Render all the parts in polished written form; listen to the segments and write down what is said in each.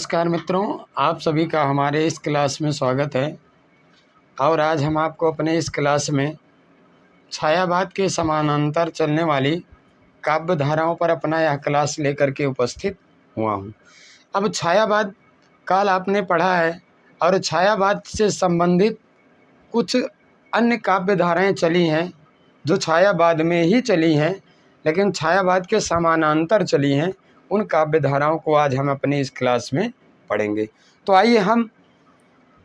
नमस्कार मित्रों, आप सभी का हमारे इस क्लास में स्वागत है। और आज हम आपको अपने इस क्लास में छायावाद के समानांतर चलने वाली काव्य धाराओं पर अपना यह क्लास लेकर के उपस्थित हुआ हूँ। अब छायावाद काल आपने पढ़ा है और छायावाद से संबंधित कुछ अन्य काव्य धाराएँ चली हैं जो छायावाद में ही चली हैं, लेकिन छायावाद के समानांतर चली हैं। उन काव्य धाराओं को आज हम अपनी इस क्लास में पढ़ेंगे। तो आइए हम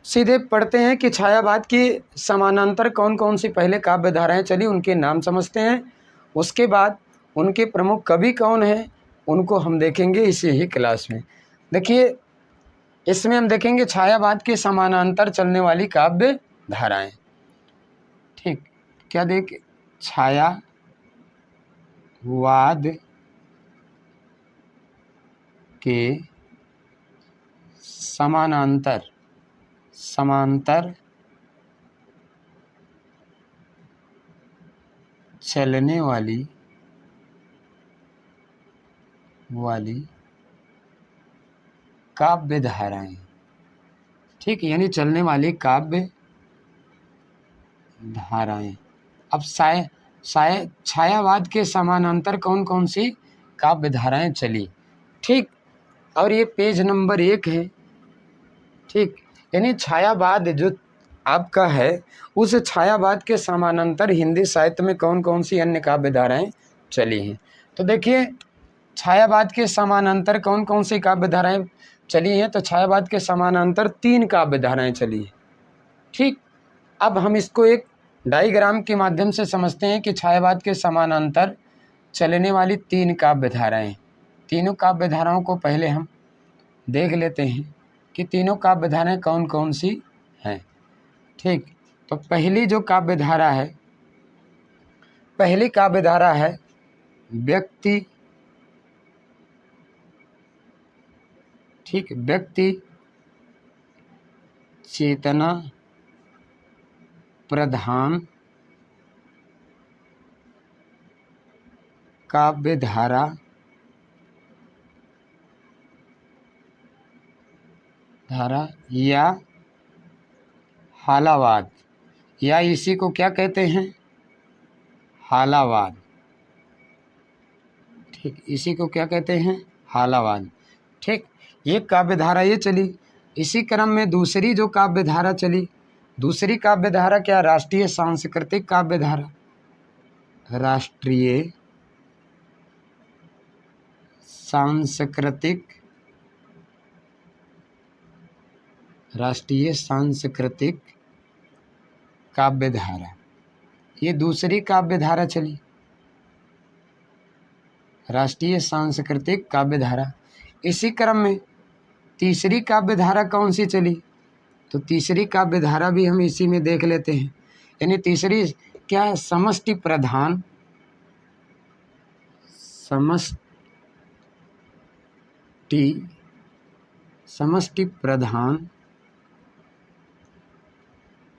सीधे पढ़ते हैं कि छायावाद की समानांतर कौन कौन सी पहले काव्य धाराएं चली, उनके नाम समझते हैं। उसके बाद उनके प्रमुख कवि कौन हैं उनको हम देखेंगे इसी ही क्लास में। देखिए, इसमें हम देखेंगे छायावाद के समानांतर चलने वाली काव्य धाराएं। ठीक, क्या देख, छायावाद के समांतर चलने वाली काव्य धाराएं। ठीक, यानी चलने वाली काव्य धाराएं। अब छायावाद के समानांतर कौन कौन सी काव्य धाराएं चली। ठीक, और ये पेज नंबर 1 है। ठीक, यानी छायावाद जो आपका है, उस छायावाद के समानांतर हिंदी साहित्य में कौन कौन सी अन्य काव्य धाराएं चली हैं। तो देखिए, छायावाद के समानांतर कौन कौन सी काव्य धाराएं चली हैं। तो छायावाद के समानांतर 3 काव्य धाराएं चली हैं। ठीक, अब हम इसको एक डायग्राम के माध्यम से समझते हैं कि छायावाद के समानांतर चलने वाली 3 काव्य धाराएं। तीनों काव्य धाराओं को पहले हम देख लेते हैं कि तीनों काव्य धाराएं कौन कौन सी हैं। ठीक, तो पहली जो काव्य धारा है, पहली काव्य धारा है व्यक्ति। ठीक, व्यक्ति चेतना प्रधान काव्य धारा या हालावाद, या इसी को क्या कहते हैं, हालावाद। ठीक, इसी को क्या कहते हैं, हालावाद। ठीक, ये काव्य धारा ये चली। इसी क्रम में दूसरी जो काव्य धारा चली, दूसरी काव्य धारा क्या, राष्ट्रीय सांस्कृतिक काव्य धारा। राष्ट्रीय सांस्कृतिक काव्य धारा, ये दूसरी काव्य धारा चली, राष्ट्रीय सांस्कृतिक काव्य धारा। इसी क्रम में तीसरी काव्य धारा कौन सी चली, तो तीसरी काव्य धारा भी हम इसी में देख लेते हैं। यानी तीसरी क्या है, समष्टि प्रधान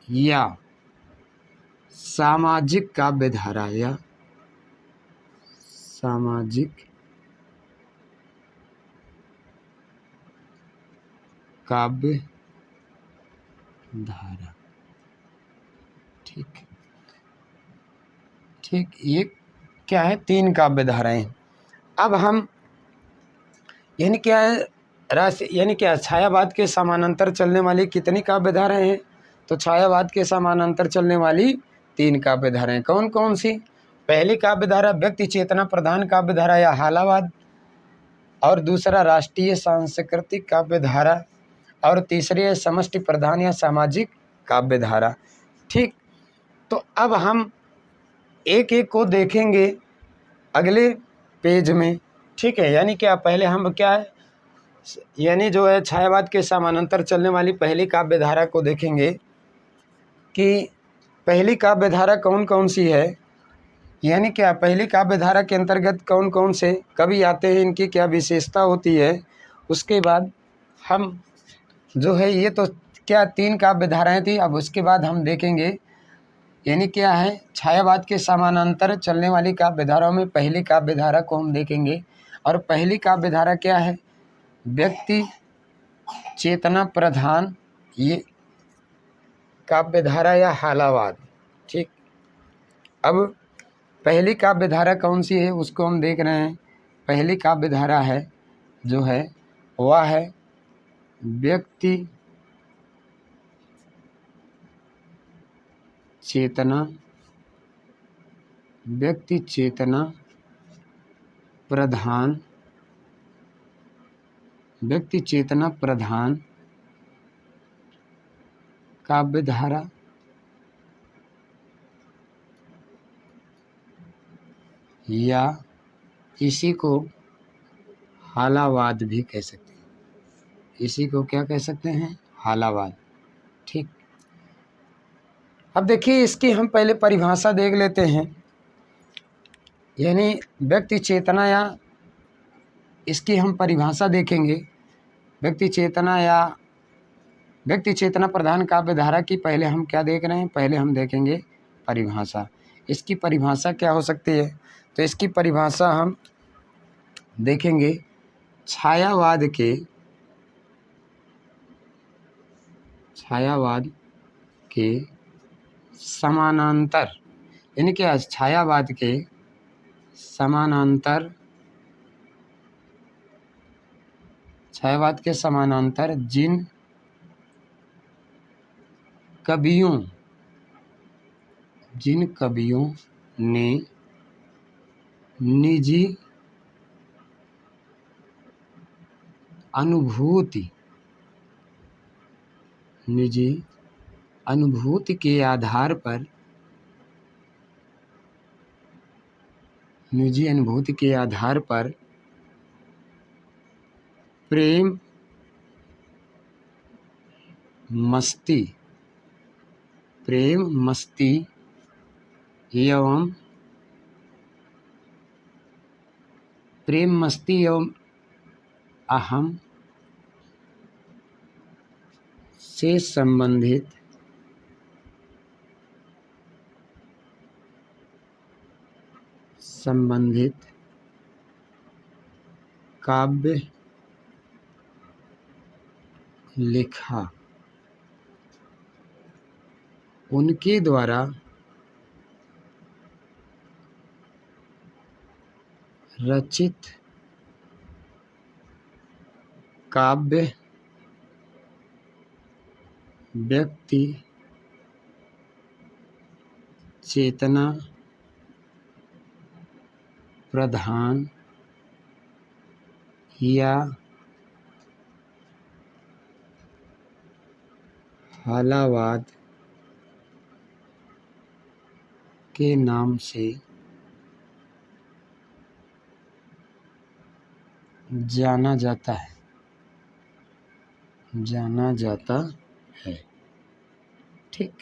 या सामाजिक काव्य धारा, या सामाजिक काव्य धारा। ठीक, ये क्या है, 3 काव्य धाराएं। अब हम यानी क्या है, यानी क्या, छायावाद के समानांतर चलने वाली कितनी काव्य धाराएं हैं। तो छायावाद के समानांतर चलने वाली 3 काव्य धाराएं कौन कौन सी। पहली काव्य धारा व्यक्ति चेतना प्रधान काव्य धारा या हालावाद, और दूसरा राष्ट्रीय सांस्कृतिक काव्य धारा, और तीसरी है समष्टि प्रधान या सामाजिक काव्य धारा। ठीक, तो अब हम एक एक को देखेंगे अगले पेज में। ठीक है, यानी क्या, पहले हम क्या है, यानी जो है छायावाद के समानांतर चलने वाली पहली काव्य धारा को देखेंगे कि पहली काव्य धारा कौन कौन सी है। यानी क्या, पहली काव्य धारा के अंतर्गत कौन कौन से कवि आते हैं, इनकी क्या विशेषता होती है। उसके बाद हम जो है, ये तो क्या 3 काव्य धाराएं थी। अब उसके बाद हम देखेंगे यानी क्या है, छायावाद के समानांतर चलने वाली काव्य धाराओं में पहली काव्य धारा को हम देखेंगे। और पहली काव्य धारा क्या है, व्यक्ति चेतना प्रधान ये काव्य धारा या हालावाद। ठीक, अब पहली काव्य धारा कौन सी है उसको हम देख रहे हैं। पहली काव्य धारा है जो है वह है व्यक्ति चेतना, व्यक्ति चेतना प्रधान, व्यक्ति चेतना प्रधान काव्य धारा या इसी को हालावाद भी कह सकते हैं। इसी को क्या कह सकते हैं? हालावाद। ठीक, अब देखिए इसकी हम पहले परिभाषा देख लेते हैं। यानी व्यक्ति चेतना या इसकी हम परिभाषा देखेंगे। व्यक्ति चेतना या व्यक्ति चेतना प्रधान काव्य धारा की पहले हम क्या देख रहे हैं? पहले हम देखेंगे परिभाषा। इसकी परिभाषा क्या हो सकती है? तो इसकी परिभाषा हम देखेंगे छायावाद के समानांतर, यानी क्या? छायावाद के समानांतर, छायावाद के समानांतर जिन कवियों ने निजी अनुभूति के आधार पर प्रेम मस्ती एवं अहम से संबंधित काव्य लिखा, उनके द्वारा रचित काव्य व्यक्ति चेतना प्रधान या हालावाद के नाम से जाना जाता है। ठीक,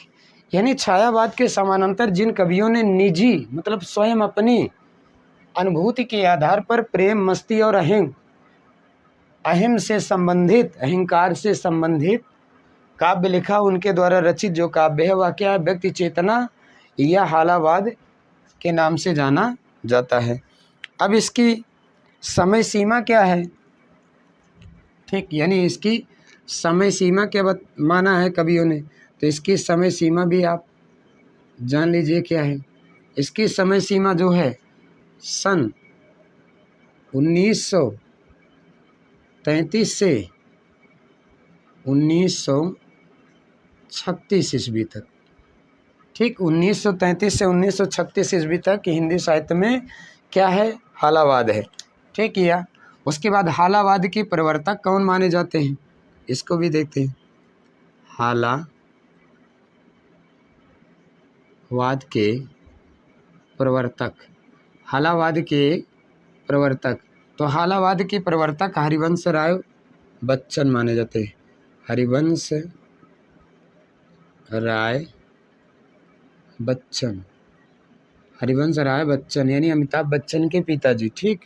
यानी छायावाद के समानांतर जिन कवियों ने निजी मतलब स्वयं अपनी अनुभूति के आधार पर प्रेम, मस्ती और अहंकार से संबंधित काव्य लिखा, उनके द्वारा रचित जो काव्य है वह क्या है? व्यक्ति चेतना या हालावाद के नाम से जाना जाता है। अब इसकी समय सीमा क्या है? ठीक, यानी इसकी समय सीमा क्या माना है कवियों ने, तो इसकी समय सीमा भी आप जान लीजिए क्या है। इसकी समय सीमा जो है सन 1933 से 1936 ईस्वी तक। ठीक, 1933 से 1936 ईस्वी तक हिंदी साहित्य में क्या है? हालावाद है। ठीक किया। उसके बाद हालावाद के प्रवर्तक कौन माने जाते हैं इसको भी देखते हैं। हालावाद के प्रवर्तक, तो हालावाद के प्रवर्तक हरिवंश राय बच्चन माने जाते हैं। हरिवंश राय बच्चन यानी अमिताभ बच्चन के पिताजी। ठीक,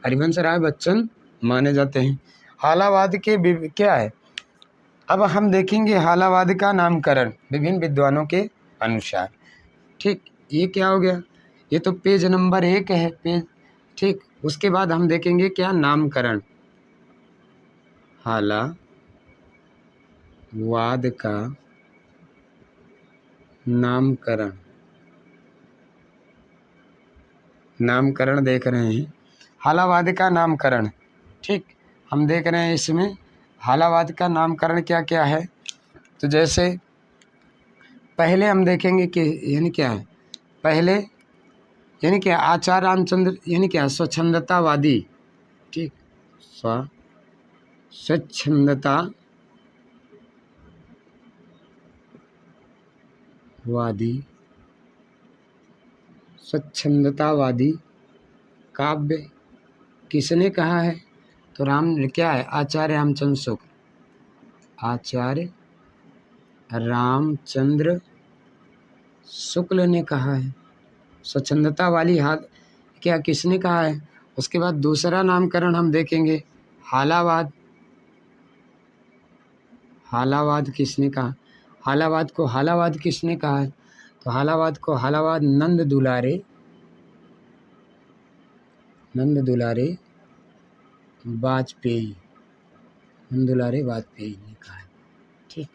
हरिवंश राय बच्चन माने जाते हैं। हालावाद के क्या है? अब हम देखेंगे हालावाद का नामकरण विभिन्न विद्वानों के अनुसार। ठीक, ये क्या हो गया? ये तो पेज नंबर 1 है पेज। ठीक, उसके बाद हम देखेंगे क्या? नामकरण। हालावाद वाद का नामकरण, नामकरण देख रहे हैं, हालावाद का नामकरण। ठीक, हम देख रहे हैं इसमें हालावाद का नामकरण क्या क्या है। तो जैसे पहले हम देखेंगे कि यानी क्या है, पहले यानी क्या आचार्य रामचंद्र यानी क्या स्वच्छंदतावादी। ठीक, स्वच्छंदतावादी काव्य किसने कहा है? तो क्या है, आचार्य रामचंद्र शुक्ल, आचार्य रामचंद्र शुक्ल ने कहा है। स्वच्छंदता वाली हाथ क्या किसने कहा है? उसके बाद दूसरा नामकरण हम देखेंगे हालावाद। हालावाद किसने कहा? हालावाद को हालावाद किसने कहा है? तो हालावाद को हालावाद नंद दुलारे वाजपेयी, नंद दुलारे वाजपेयी ने कहा है। ठीक,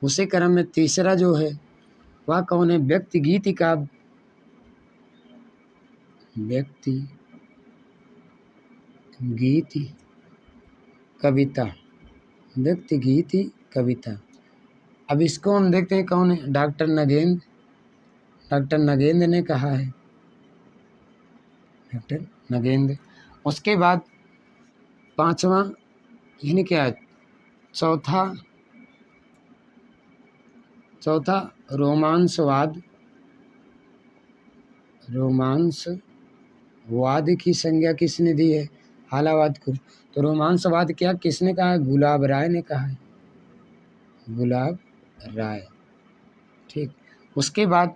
उसी क्रम में तीसरा जो है वह कौन है? व्यक्ति गीति काव्य, व्यक्ति गीति कविता, व्यक्ति गीति कविता। अब इसको हम देखते हैं कौन है? डॉक्टर नगेंद्र ने कहा है, डॉक्टर नगेंद्र। उसके बाद पांचवा यानी क्या, चौथा रोमांसवाद की संज्ञा किसने दी है? हालावाद को। तो रोमांसवाद क्या किसने कहा है? गुलाब राय ने कहा है, गुलाब राय। ठीक, उसके बाद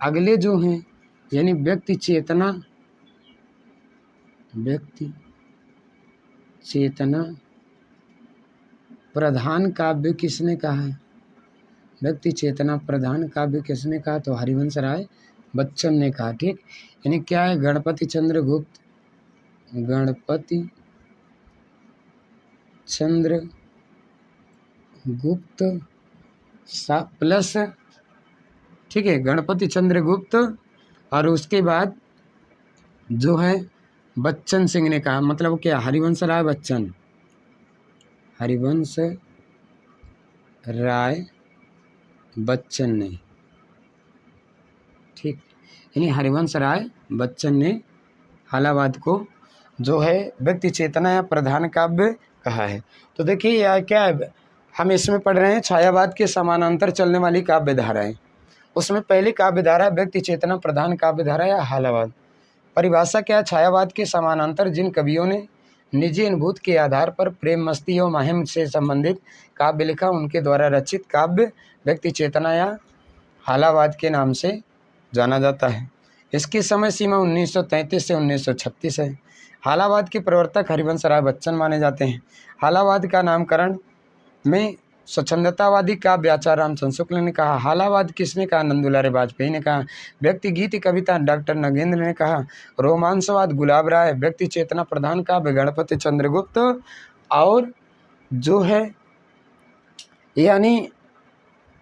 अगले जो हैं यानी व्यक्ति चेतना प्रधान काव्य किसने कहा है? व्यक्ति चेतना प्रधान काव्य किसने कहा? तो हरिवंश राय बच्चन ने कहा। ठीक, यानी क्या है, गणपति चंद्र गुप्त प्लस, ठीक है, गणपति चंद्र गुप्त और उसके बाद जो है बच्चन सिंह ने कहा। मतलब क्या, हरिवंश राय बच्चन ने। ठीक, यानी हरिवंश राय बच्चन ने हालावाद को जो है व्यक्ति चेतना या प्रधान काव्य कहा है। तो देखिए यह क्या है, हम इसमें पढ़ रहे हैं छायावाद के समानांतर चलने वाली काव्य धाराएं। उसमें पहली काव्य धारा व्यक्ति चेतना प्रधान काव्य धारा या हालावाद। परिभाषा क्या है? छायावाद के समानांतर जिन कवियों ने निजी अनुभूति के आधार पर प्रेम, मस्ती और मुहिम से संबंधित काव्य लिखा, उनके द्वारा रचित काव्य व्यक्ति चेतना या हालावाद के नाम से जाना जाता है। इसकी समय सीमा 1933 से 1936 है। हालावाद के प्रवर्तक हरिवंश राय बच्चन माने जाते हैं। हालावाद का नामकरण में स्वच्छंदतावादी काव्य आचार्य रामचंद्र शुक्ल ने कहा। हालावाद किसने कहा? नंद दुलारे वाजपेयी ने कहा। व्यक्ति गीति कविता डॉक्टर नगेंद्र ने कहा। रोमांसवाद गुलाब राय। व्यक्ति चेतना प्रधान काव्य गणपति चंद्रगुप्त और जो है यानी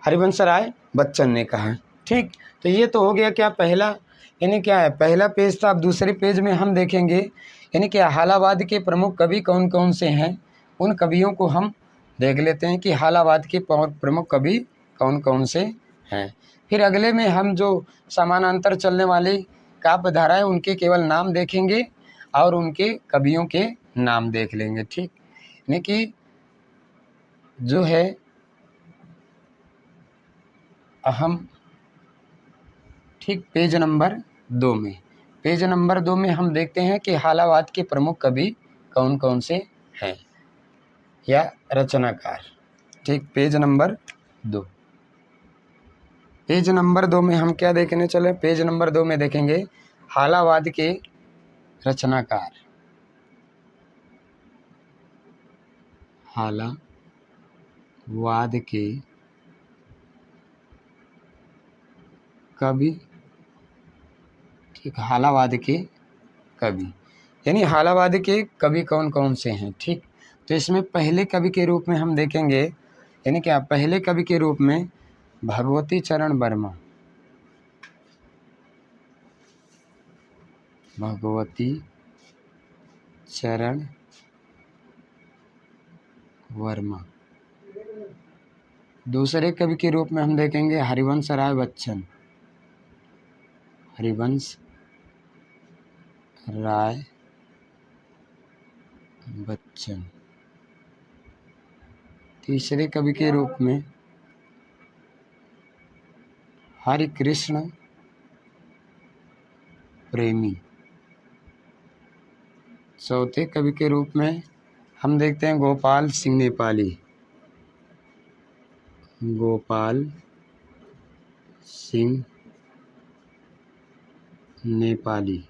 हरिवंश राय बच्चन ने कहा। ठीक, तो ये तो हो गया क्या, पहला यानी क्या है, पहला पेज था। अब दूसरे पेज में हम देखेंगे यानी क्या हालावाद के प्रमुख कवि कौन कौन से हैं। उन कवियों को हम देख लेते हैं कि हालावाद के प्रमुख कवि कौन कौन से हैं। फिर अगले में हम जो समानांतर चलने वाली काव्य धाराएं उनके केवल नाम देखेंगे और उनके कवियों के नाम देख लेंगे। ठीक, यानी कि जो है अहम, ठीक, पेज नंबर 2 में हम देखते हैं कि हालावाद के प्रमुख कवि कौन कौन से हैं या रचनाकार। ठीक, पेज नंबर 2 में हम क्या देखने चले? पेज नंबर 2 में देखेंगे हालावाद के रचनाकार। हालावाद के कवि, ठीक, हालावाद के कवि यानी हालावाद के कवि कौन कौन से हैं। ठीक, तो इसमें पहले कवि के रूप में हम देखेंगे यानी क्या पहले कवि के रूप में भगवती चरण वर्मा, भगवती चरण वर्मा। दूसरे कवि के रूप में हम देखेंगे हरिवंश राय बच्चन, हरिवंश राय बच्चन। तीसरे कवि के रूप में हरिकृष्ण प्रेमी। चौथे कवि के रूप में हम देखते हैं गोपाल सिंह नेपाली, गोपाल सिंह नेपाली,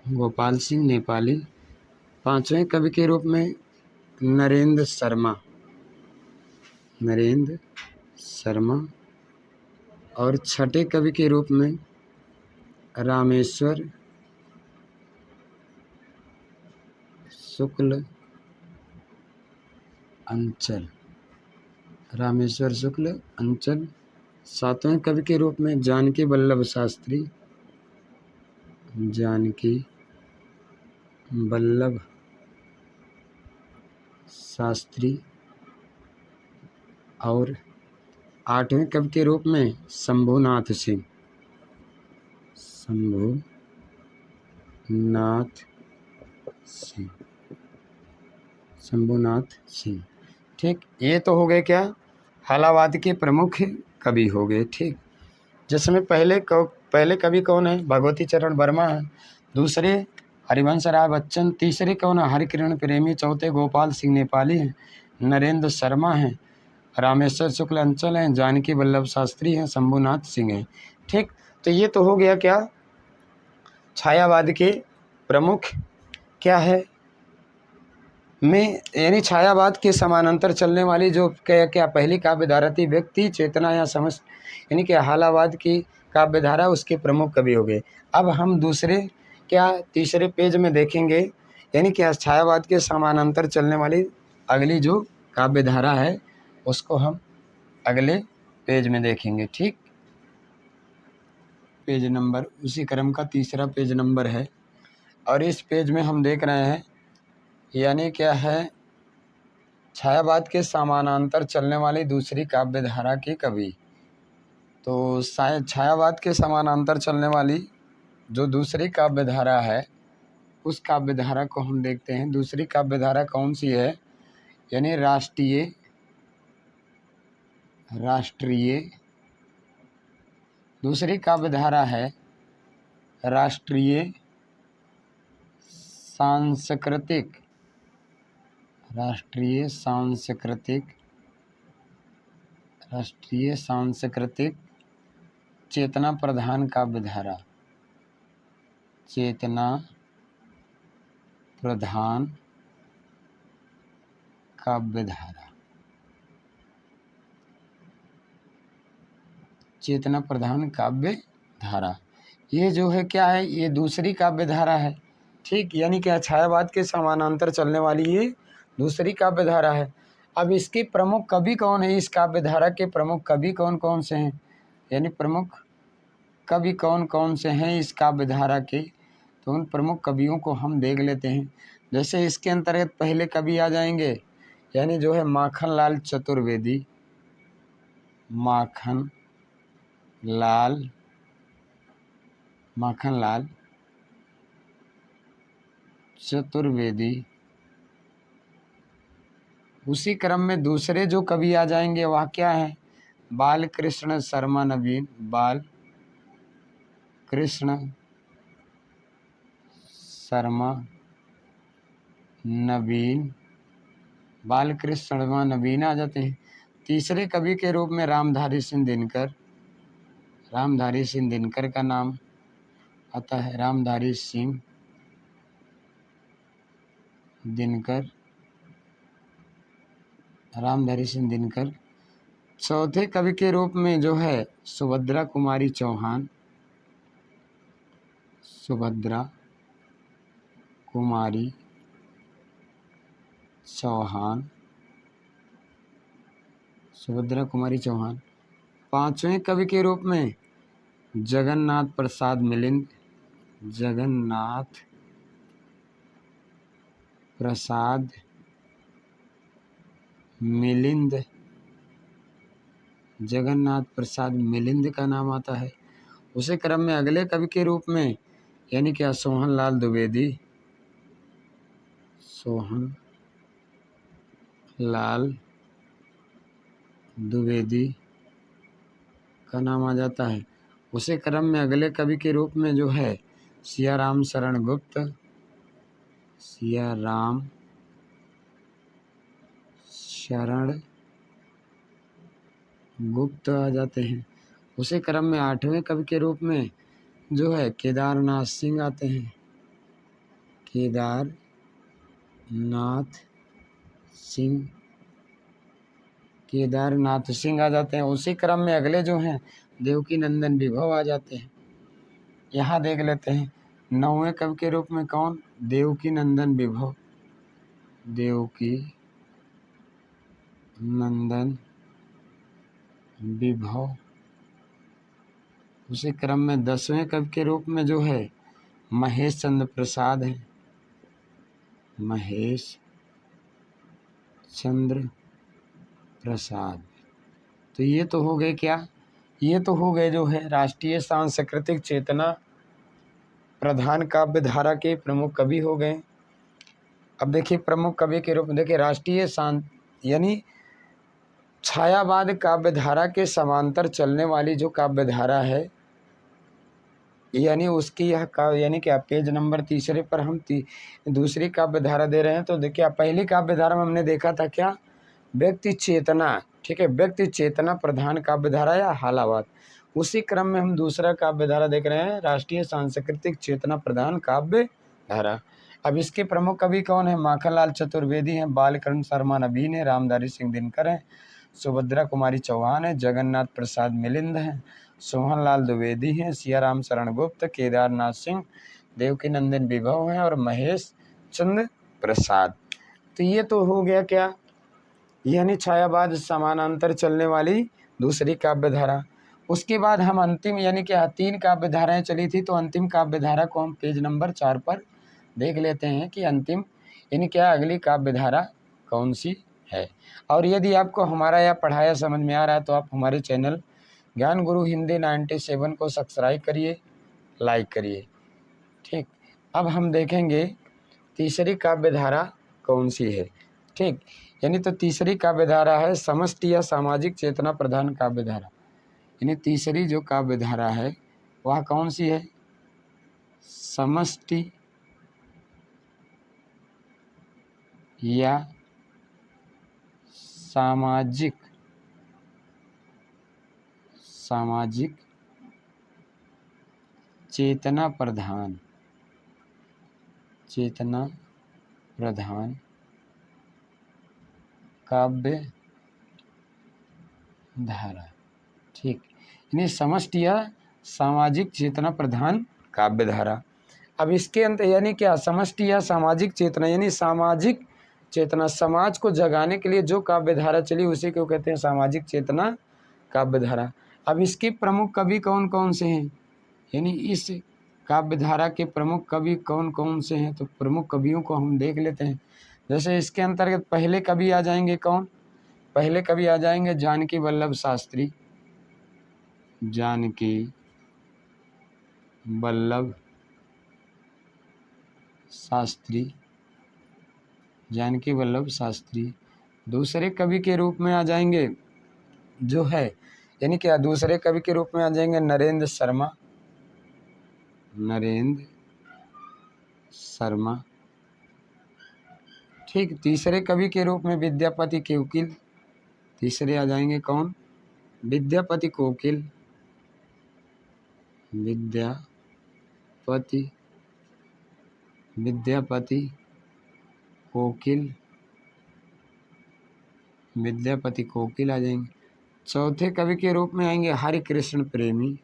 गोपाल सिंह नेपाली। पांचवें कवि के रूप में नरेंद्र शर्मा, नरेंद्र शर्मा। और छठे कवि के रूप में रामेश्वर शुक्ल अंचल, रामेश्वर शुक्ल अंचल। सातवें कवि के रूप में जानकी वल्लभ शास्त्री, जानकी वल्लभ शास्त्री। और आठवें कवि के रूप में शंभुनाथ सिंह, शंभुनाथ सिंह, शंभुनाथ सिंह। ठीक, ये तो हो गए क्या हालावाद के प्रमुख कवि हो गए। ठीक, जिसमें पहले कवि कौन है, भगवती चरण वर्मा है। दूसरे हरिवंश राय बच्चन। तीसरे कौन है, हरिकिरण प्रेमी। चौथे गोपाल सिंह नेपाली हैं। नरेंद्र शर्मा हैं। रामेश्वर शुक्ल अंचल हैं। जानकी वल्लभ शास्त्री हैं। शंभुनाथ सिंह हैं। ठीक, तो ये तो हो गया क्या छायावाद के प्रमुख क्या है में, यानी छायावाद के समानांतर चलने वाली जो क्या पहली काव्यधारा थी, व्यक्ति चेतना या समझ, यानी कि हालावाद की काव्यधारा, उसके प्रमुख कवि हो गए। अब हम दूसरे क्या तीसरे पेज में देखेंगे, यानी कि छायावाद के समानांतर चलने वाली अगली जो काव्यधारा है उसको हम अगले पेज में देखेंगे। ठीक, पेज नंबर उसी क्रम का तीसरा पेज नंबर है। और इस पेज में हम देख रहे हैं यानी क्या है छायावाद के समानांतर चलने वाली दूसरी काव्यधारा के कवि। तो शायद छायावाद के समानांतर चलने वाली जो दूसरी काव्यधारा है उस काव्यधारा को हम देखते हैं। दूसरी काव्यधारा कौन सी है, यानी राष्ट्रीय दूसरी काव्यधारा है राष्ट्रीय सांस्कृतिक, राष्ट्रीय सांस्कृतिक चेतना प्रधान काव्यधारा, चेतना प्रधान काव्यधारा, चेतना प्रधान काव्यधारा। ये जो है क्या है, ये दूसरी काव्यधारा है। ठीक, यानी क्या छायावाद के समानांतर चलने वाली ये दूसरी काव्यधारा है। अब इसके प्रमुख कवि कौन है, इस काव्यधारा के प्रमुख कवि कौन कौन से हैं, यानी प्रमुख कवि कौन कौन से हैं इस काव्यधारा के, तो उन प्रमुख कवियों को हम देख लेते हैं। जैसे इसके अंतर्गत पहले कवि आ जाएंगे, यानी जो है माखनलाल चतुर्वेदी, माखनलाल चतुर्वेदी। उसी क्रम में दूसरे जो कवि आ जाएंगे वह क्या है, बालकृष्ण शर्मा नवीन, बालकृष्ण शर्मा नवीन, बालकृष्ण शर्मा नवीन आ जाते हैं। तीसरे कवि के रूप में रामधारी सिंह दिनकर, रामधारी सिंह दिनकर का नाम आता है, रामधारी सिंह दिनकर, रामधारी सिंह दिनकर। चौथे कवि के रूप में जो है सुभद्रा कुमारी चौहान, सुभद्रा कुमारी चौहान। सुभद्रा कुमारी चौहान। पांचवें कवि के रूप में जगन्नाथ प्रसाद मिलिंद, जगन्नाथ प्रसाद मिलिंद, जगन्नाथ प्रसाद मिलिंद का नाम आता है। उसी क्रम में अगले कवि के रूप में यानी क्या सोहन लाल द्विवेदी, सोहन लाल द्विवेदी का नाम आ जाता है। उसी क्रम में अगले कवि के रूप में जो है सियाराम शरण गुप्त, सियाराम शरण गुप्त आ जाते हैं। उसी क्रम में आठवें कवि के रूप में जो है केदारनाथ सिंह आते हैं, केदारनाथ सिंह, केदारनाथ सिंह आ जाते हैं। उसी क्रम में अगले जो हैं देवकी नंदन विभव आ जाते हैं। यहाँ देख लेते हैं नौवें कवि के रूप में कौन, देवकी नंदन विभव, देवकी नंदन विभव। उसी क्रम में 10वें कवि के रूप में जो है महेश चंद्र प्रसाद है, महेश चंद्र प्रसाद। तो ये तो हो गए क्या, ये तो हो गए जो है राष्ट्रीय सांस्कृतिक चेतना प्रधान काव्य धारा के प्रमुख कवि हो गए। अब देखिए प्रमुख कवि के रूप में देखिए राष्ट्रीय यानी छायावाद काव्य धारा के समांतर चलने वाली जो काव्य धारा है, यानी उसकी यह यानी क्या पेज नंबर तीसरे पर हम दूसरी काव्य धारा दे रहे हैं। तो देखिए पहली काव्य धारा में हमने देखा था क्या, व्यक्ति चेतना, ठीक है, व्यक्ति चेतना प्रधान काव्य धारा या हालावाद। उसी क्रम में हम दूसरा काव्य धारा देख रहे हैं राष्ट्रीय सांस्कृतिक चेतना प्रधान काव्य धारा। अब इसके प्रमुख कवि कौन है, माखनलाल चतुर्वेदी हैं, बालकरण शर्मा नवीन है, रामधारी सिंह दिनकर हैं, सुभद्रा कुमारी चौहान है, जगन्नाथ प्रसाद मिलिंद हैं, सोहन लाल द्विवेदी हैं, सियाराम शरण गुप्त, केदारनाथ सिंह, देवकी नंदन विभव हैं और महेश चंद्र प्रसाद। तो ये तो हो गया क्या, यानी छायावाद समानांतर चलने वाली दूसरी काव्य धारा। उसके बाद हम अंतिम यानी क्या 3 काव्य धाराएं चली थी, तो अंतिम काव्य धारा को हम पेज नंबर 4 पर देख लेते हैं कि अंतिम यानी क्या अगली काव्य धारा कौन सी है। और यदि आपको हमारा यह पढ़ाया समझ में आ रहा है तो आप हमारे चैनल ज्ञान गुरु हिंदी 97 को सब्सक्राइब करिए, लाइक करिए। ठीक, अब हम देखेंगे तीसरी काव्य धारा कौन सी है। ठीक, यानी तो तीसरी काव्य धारा है समष्टि या सामाजिक चेतना प्रधान काव्य धारा। यानी तीसरी जो काव्य धारा है वह कौन सी है, समष्टि या सामाजिक चेतना प्रधान काव्य धारा। ठीक, यानी समष्टि या सामाजिक चेतना प्रधान काव्य धारा। अब इसके अंत यानी क्या समष्टि या सामाजिक चेतना यानी सामाजिक चेतना, समाज को जगाने के लिए जो काव्य धारा चली उसी को कहते हैं सामाजिक चेतना काव्य धारा। अब इसके प्रमुख कवि कौन कौन से हैं, यानी इस काव्य धारा के प्रमुख कवि कौन कौन से हैं, तो प्रमुख कवियों को हम देख लेते हैं। जैसे इसके अंतर्गत पहले कवि आ जाएंगे कौन, पहले कवि आ जाएंगे जानकी वल्लभ शास्त्री, जानकी वल्लभ शास्त्री, जानकी वल्लभ शास्त्री। दूसरे कवि के रूप में आ जाएंगे जो है यानी क्या दूसरे कवि के रूप में आ जाएंगे नरेंद्र शर्मा, नरेंद्र शर्मा। ठीक, तीसरे कवि के रूप में विद्यापति कोकिल, तीसरे आ जाएंगे कौन, विद्यापति कोकिल, विद्यापति कोकिल, विद्यापति कोकिल आ जाएंगे। चौथे कवि के रूप में आएंगे हरिकृष्ण प्रेमी,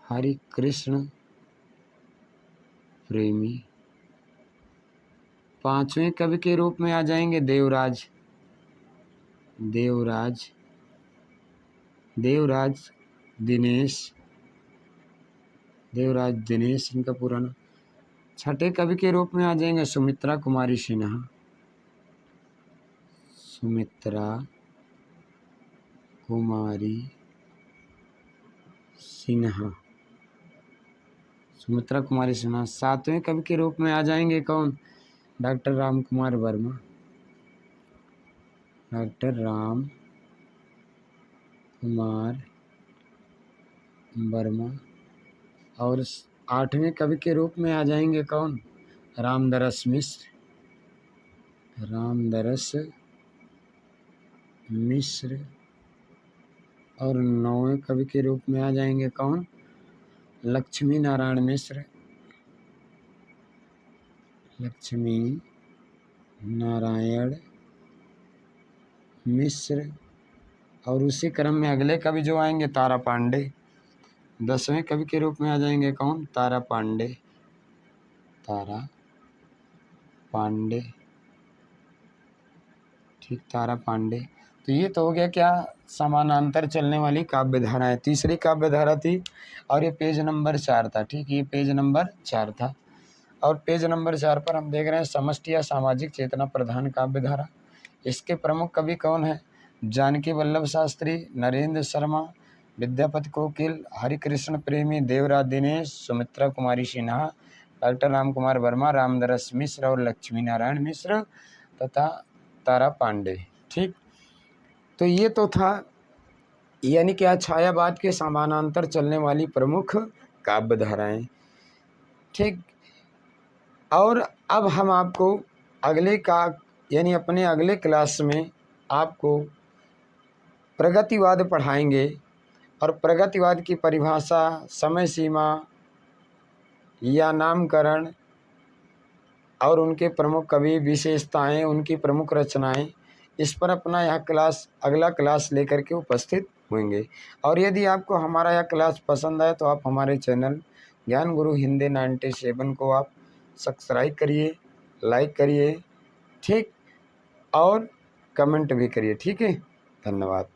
हरिकृष्ण प्रेमी। पांचवें कवि के रूप में आ जाएंगे देवराज, देवराज देवराज दिनेश इनका पूरा नाम। छठे कवि के रूप में आ जाएंगे सुमित्रा कुमारी सिन्हा। सुमित्रा कुमारी सिन्हा। सातवें कवि के रूप में आ जाएंगे कौन? डॉक्टर राम कुमार वर्मा। और आठवें कवि के रूप में आ जाएंगे कौन? रामदरस मिश्र। और नौवें कवि के रूप में आ जाएंगे कौन? लक्ष्मी नारायण मिश्र। और उसी क्रम में अगले कवि जो आएंगे तारा पांडे। 10वें कवि के रूप में आ जाएंगे कौन? तारा पांडे। तो ये तो हो गया क्या? समानांतर चलने वाली काव्य धाराएं। तीसरी काव्य धारा थी और ये पेज नंबर 4 था। ठीक, ये पेज नंबर 4 था। और पेज नंबर 4 पर हम देख रहे हैं समष्टि या सामाजिक चेतना प्रधान काव्य धारा। इसके प्रमुख कवि कौन है? जानकी वल्लभ शास्त्री, नरेंद्र शर्मा, विद्यापति कोकिल, हरिकृष्ण प्रेमी, देवराज दिनेश, सुमित्रा कुमारी सिन्हा, डॉक्टर राम कुमार वर्मा, रामदरस मिश्र और लक्ष्मी नारायण मिश्र तथा तारा पांडे। ठीक, तो ये तो था यानी क्या? छायावाद के समानांतर चलने वाली प्रमुख काव्य धाराएं। ठीक, और अब हम आपको यानी अपने अगले क्लास में आपको प्रगतिवाद पढ़ाएंगे। और प्रगतिवाद की परिभाषा, समय सीमा या नामकरण और उनके प्रमुख कवि, विशेषताएं, उनकी प्रमुख रचनाएं, इस पर अपना यह अगला क्लास लेकर के उपस्थित होंगे। और यदि आपको हमारा यह क्लास पसंद आए तो आप हमारे चैनल ज्ञान गुरु हिंदी 97 को आप सब्सक्राइब करिए, लाइक करिए, ठीक, और कमेंट भी करिए। ठीक है, धन्यवाद।